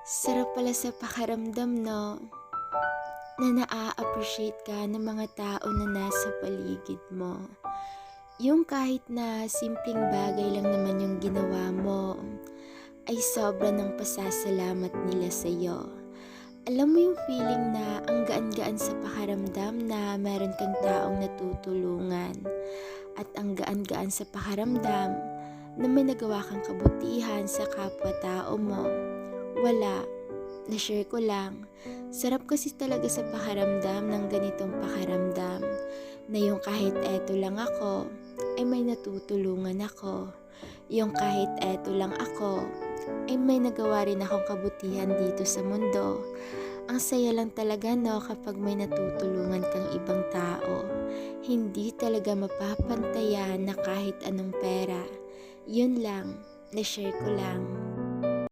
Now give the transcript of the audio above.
Sarap pala sa pakiramdam 'no, na naa-appreciate ka ng mga tao na nasa paligid mo. Yung kahit na simpleng bagay lang naman yung ginawa mo, ay sobra ng pasasalamat nila sa'yo. Alam mo yung feeling na ang gaan-gaan sa pakiramdam na meron kang taong natutulungan at ang gaan-gaan sa pakiramdam na may nagawa kang kabutihan sa kapwa-tao mo. Wala, na-share ko lang. Sarap kasi talaga sa pakiramdam ng ganitong pakiramdam na yung kahit eto lang ako, ay may natutulungan ako. Yung kahit eto lang ako, ay may nagawa rin akong kabutihan dito sa mundo. Ang saya lang talaga no kapag may natutulungan kang ibang tao. Hindi talaga mapapantayan na kahit anong pera. Yun lang, na-share ko lang.